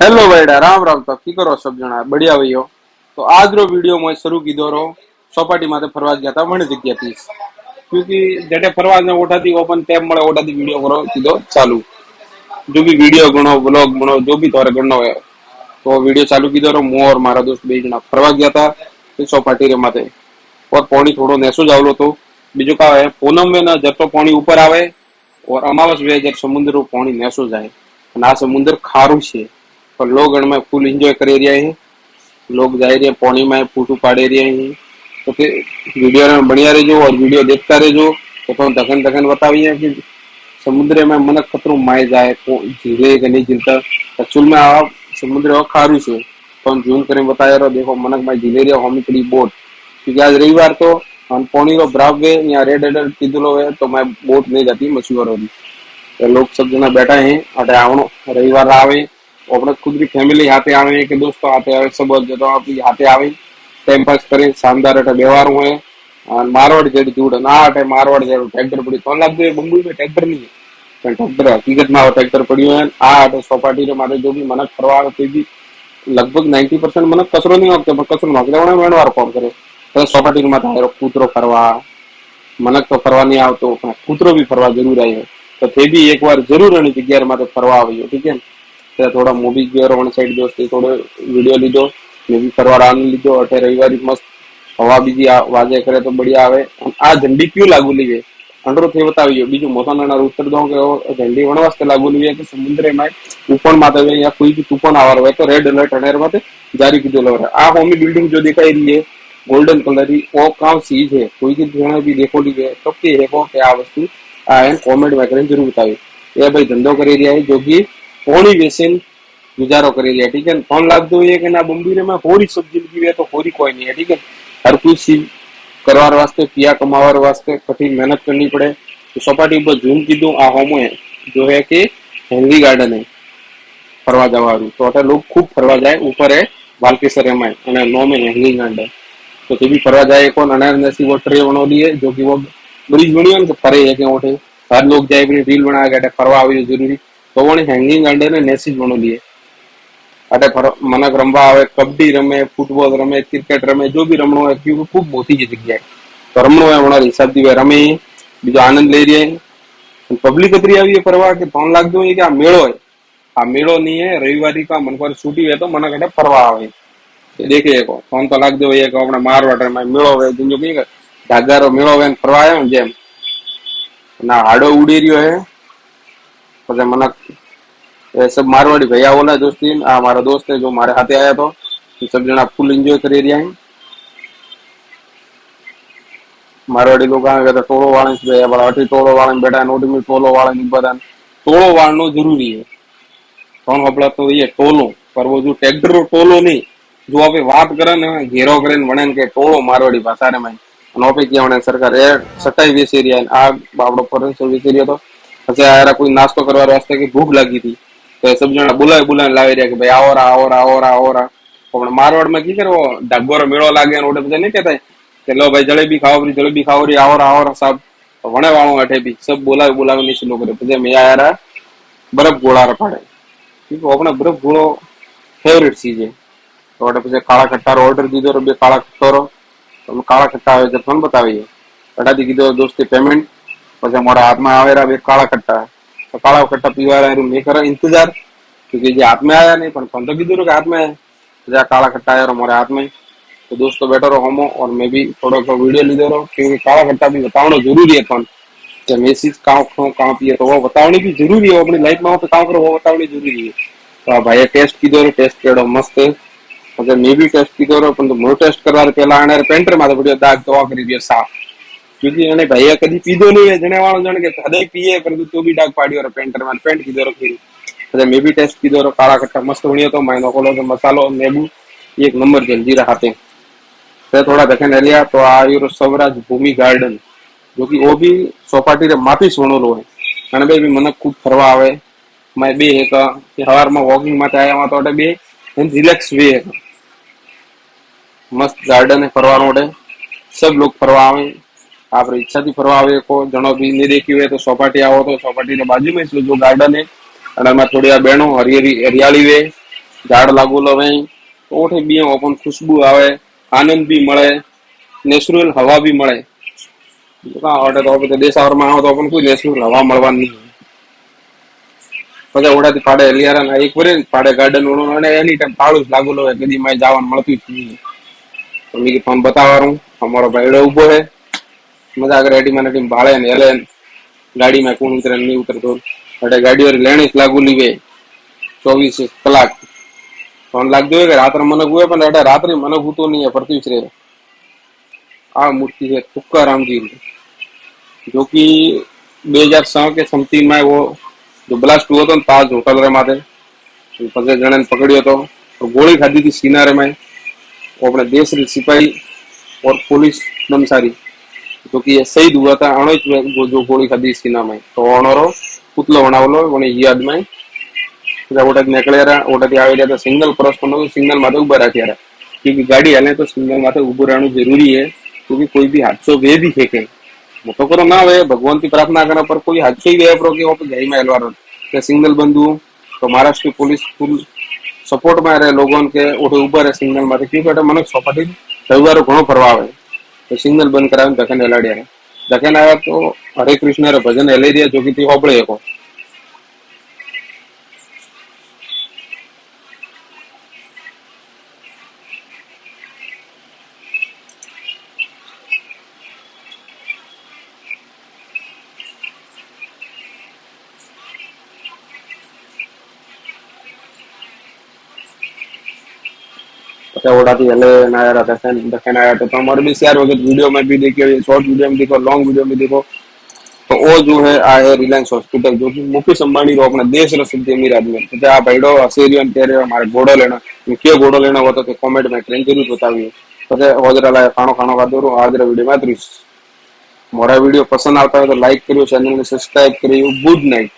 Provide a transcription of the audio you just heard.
Hello भाईडा Ram Ram तो की करो सब जना बढ़िया भैया। तो आज रो वीडियो में शुरू कीधो रो सोपाटी माथे फरवा गया था मन जग्या थी क्योंकि जटे फरवा ने ओठा थी ओपन टैब मळे ओठा थी वीडियो करो कीधो चालू जो भी वीडियो गणो ब्लॉग बनो जो भी तोरे गणो है तो वीडियो चालू कीधो रो मु और मारा दोस्त बे जना फरवा गया था सोपाटी रे माथे और पानी थोड़ो नेसो जावलो तो बीजो का है पूनम में ना जतो पानी ऊपर आवे और अमावस वे जब समुद्र रो पानी नेसो जाए ना समुद्र खारू छे पर लोग में फूल एंजॉय कर रहा है। लोग जा रहे हैं पानी में फोटो पाड़े रहे हैं। तो फिर वीडियो में बढ़िया रहो और वीडियो देखता रहो तो धकन धकन बताइए कि समुद्र में मन खतरो माए जाए झीले कि नहीं झीलता एक्चुअल में आप समुद्र खारू से तो हम जूम करें बताया रहो देखो मनक में झीले रहा हम कड़ी बोट क्योंकि आज रविवार तो हम पानी रो ब्राव है या रेड अलर्ट कीधुलो है तो मैं बोट नहीं जाती मछुआरों की तो लोग सब जना बैठा है अटे आवनो रविवार आवे अपने खुद की फैमिली हाथे आवे के दोस्तों हाथे आवे सब जगह आपकी हाथे आवे टाइम पास करे शानदार अटे व्यवहार हुए और मारवाड़ जेडी जुड़ ना अटे मारवाड़ जेडो ट्रैक्टर पड़ी तो लगदे बंबई में ट्रैक्टर नहीं है पण ट्रैक्टर हकीकत में ट्रैक्टर पड़ियो है आ अटे सोपाटी रे मारे जो भी मनक फरवा ते भी लगभग 90% मनक कचरो नहीं होते पर कचरो नोकले वणे वेणवार काम करे तो सोपाटी रे माथे आयो कूतरो फरवा मनक तो फरवा नहीं आवतो पण कूतरो भी फरवा जरूर आयो तो ते भी एक बार जरूर एनी जग्या माथे फरवा आवियो ठीक है थोड़ा मूवी गयो वन साइड दोस्त थोड़ो वीडियो लीधो ने भी फरवा आनंद लीधो अठे रविवार मस्त हवा बीजी वाजे करे तो बढ़िया आवे आ झंडी क्यों लागू लीवे अंडरो थे बतावियो बीजू मोसाना उत्तर दो के झंडी वन वास्ते लागू लीवे कि समुद्र में तूफान माते हुए या कोई भी तूफान आवार हुए तो रेड अलर्ट अनेर माते जारी कीधो है आ होमी बिल्डिंग जो दिखाई रही है गोल्डन कलर की वो काम चीज है कोई भी जने भी देखो लीवे तो के है को क्या वस्तु आ एन कमेंट में करें जरूर बताइए ये भाई धंधो करी रिया है जो कि होली बेसिन गुजारो करी लिया ठीक है फोन लाग दो ये कि ना बम्बीरे में होरी सब जिंदगी है तो होरी कोई नहीं है ठीक है हर कोई चीज करवार वास्ते पिया कमावर वास्ते कठिन मेहनत करनी पड़े तो सोपाटी पर जूम की दूं आ होमो है जो है कि हेंगी गार्डन है फरवा जवारू तो अटे लोग खूब फरवा जाए ऊपर है बालकेश्वर में અને नो में हेंगी गार्डन तो ते भी फरवा जाए कौन अनार नसी वो ट्रे बनो दिए जो कि वो ब्रिज बनियो ने फरे है के ओठे हर लोग जाए भी रील बना के फरवा आवे जरूरी तो वो हैंगिंग गार्डन ने नेसी बनो लिए अटे मनक रमवा आवे कबड्डी रमे फूटबॉल रमे क्रिकेट रमे जो भी रमणो है क्योंकि खूब मोटी जगह है तो रमणो है वनार हिसाब थी रमे बीजो आनंद ले रही है पब्लिक अतरी आई है फरवा के फोन लाग दो कि आ मेड़ो है आ मेड़ो नहीं है रविवारी का मन पर छुट्टी है तो मनक अटे फरवा आवे देखिए को फोन तो लाग दो ये को अपने मारवाड़ में मेड़ो है जिन की ढागारो मेड़ो है फरवा आयो जेम ना हाडो उड़ी रियो है પછી मनक सब मारवाड़ी भैया बोला दोस्ती हमारा दोस्त है जो हमारे हाथे आया तो सब जना फुल एंजॉय कर रहा है मारवाड़ी लोग तो टोलो वाले अठी टोलो वाले बैठा नोटी में टोलो वाले बता टोलो वाળનો जरूरी है कौन कपड़ा तो ये टोलो पर वो जो ट्रैक्टर टोलो नहीं जो आप बात करे ना घेरो करे वणे के टोलो मारवाड़ी भाषा रे में नोपे किया वणे सरकार ए सटाई वेसी रिया आ बापड़ो फरेंस वेसी रिया तो પછી આરા કોઈ નાસ્તો કરવા વાસ્તે કે ભૂખ લાગી હતી तो सब जना बुलाए बुलाए लावे रहा कि भाई आओरा आओरा आओरा आओरा પણ મારવાડ માં કી કરો ડાગોરો મેળો લાગે ને ઓડે બધા नहीं कहता है कि लो भाई जलेबी खाओ री आओरा आओरा सब वणे वालों अठे भी सब बोलावे बोलावे नहीं लोग रे પછી मैं आया बर्फ गोला रपाड़े क्योंकि अपने बर्फ गोलो फेवरेट चीज है तो अटे પછી काला खट्टा रो ऑर्डर दीदो रे बे काला खट्टो रो तो काला खट्टा आवे तो फोन बताविए अटा दी कीधो दोस्ती पेमेंट પછી मोरा हाथ में आवे रा बे काला खट्टा तो काला खट्टा पीवा रहा मैं कर इंतजार क्योंकि जो हाथ में आया नहीं पर फोन तो कीधु के हाथ में है काला खट्टा आया मोरे हाथ में तो दोस्तों बैठो रहो होमो और मैं भी थोड़ा सा वीडियो लीधो रहो क्योंकि काला खट्टा भी बताना जरूरी है फोन कि मैसेज कहाँ पिए तो वो बतावनी भी जरूरी है अपनी लाइफ में तो काम करो वो बतावनी जरूरी है तो भाई टेस्ट कीधो रो टेस्ट केड़ो मस्त मतलब मैं भी टेस्ट कीधो रो पण मो टेस्ट करवा पहला आने पेंटर माथे बढ़िया दाग तो करी दियो साफ क्योंकि એને ભાઈએ કદી પીધો નહીં જણે વાળો જણે કે હદે પીએ પરંતુ તો બી ડાક પાડ્યો રે પેન્ટર માં પેન્ટ કીધો રો ખીરી એટલે મે બી ટેસ્ટ કીધો રો કાળા ખટ્ટા મસ્ત બન્યો તો માયનો કોલો કે મસાલો नींबू एक नंबर जलजीरा खाते तो थोड़ा देखे लिया तो आयो स्वराज भूमि गार्डन जो कि वो भी सोपाटी रे माथी सोनोलो है અને બે બી મને ખૂબ ફરવા આવે मैं बे एक हवार में वॉकिंग माटे आया तो बे रिलैक्स वे है मस्त गार्डन है फरवा रोड है सब लोग फरवा आवे आप इच्छा थी फरवा आवे को जनो भी नहीं देखी हुए तो सोपाटी आओ तो सोपाटी के बाजू में जो गार्डन है અને એમાં થોડી આ બેણો હરિયાળી વે झाड़ लागू लवे तो ओठे बी अपन खुशबू आवे, आनंद भी मळे, नेचुरल हवा भी मळे। कहाँ ओटे तो अपन देशावर में आओ तो अपन कोई नेचुरल हवा મળવાની नहीं। પછી ઓડાથી પાડે હલિયારા એક વરે પાડે ગાર્ડન ઓનો અને એની ટાઈમ તાળું જ લાગુ હોય કદી માં જવાનું મળતું જ નહીં। તો મેં ફોન બતાવવાનું અમારો ભાઈડો ઉભો હે મજા કરે એટી મને ટીમ ભાળે ને એલે ગાડી में કોણ ઉતરે નહીં ઉતરતો એટલે ગાડીઓ લેણી જ લાગુ લીવે 24 કલાક ફોન લાગતો હોય કે રાત્રે મને ગુએ પણ એટલે રાત્રે મને ભૂતો નહીં પરથી જ રહે। આ મૂર્તિ है तुकाराम जी जो कि 2006 के समथिंग में वो जो ब्लास्ट हुआ था ताज होटल रे माथे 50 जन पकड़ियो तो गोली खाधी थी सीना में वो अपने देश रे सिपाही और पुलिस नमसारी जो कि शहीद हुआ था अणोच में जो गोली खाधी सीना में तो अणोरो पुतलो बनावलो उन्हें याद में ओटा निकले रहा ओटा थी आवे रहा सिग्नल क्रॉस करना तो सिग्नल माथे उभा रखा रहा क्योंकि गाड़ी हले तो सिग्नल माथे उभो रहना जरूरी है क्योंकि कोई भी हादसो वे भी फेंके मोटो करो ना वे भगवान की प्रार्थना करने पर कोई हादसो ही वे प्रो कि गई में हलवा के सिग्नल बंद हुआ तो महाराष्ट्र की पुलिस फुल सपोर्ट में रहे लोगों के ओटे ऊपर है सिग्नल में क्योंकि मन सपाटी रविवार घणो फरवा आवे तो सिग्नल बंद करावे धक्कन हेलाड्या धक्कन आया तो हरे कृष्ण रे भजन हेलाई दिया जो कि होपड़े को ओडा थी हले नायरा धक्कन आया तो हमारे भी शेयर वगैरह वीडियो में भी देखिए शॉर्ट वीडियो में देखो लॉन्ग वीडियो में देखो तो वो जो है आ है रिलायंस हॉस्पिटल जो कि मुकेश अंबानी रो अपना देश रो सिद्धि अमीर आदमी तो आ भाईडो ऑस्ट्रेलियन कह रहे हमारे घोड़ो लेना क्यों घोड़ो लेना होता तो कमेंट में ट्रेन जरूर बताइए तो होजरा लाए खानो खानो का दो आज वीडियो में मोरा वीडियो पसंद आता है तो लाइक करियो चैनल ने सब्सक्राइब करियो गुड नाइट।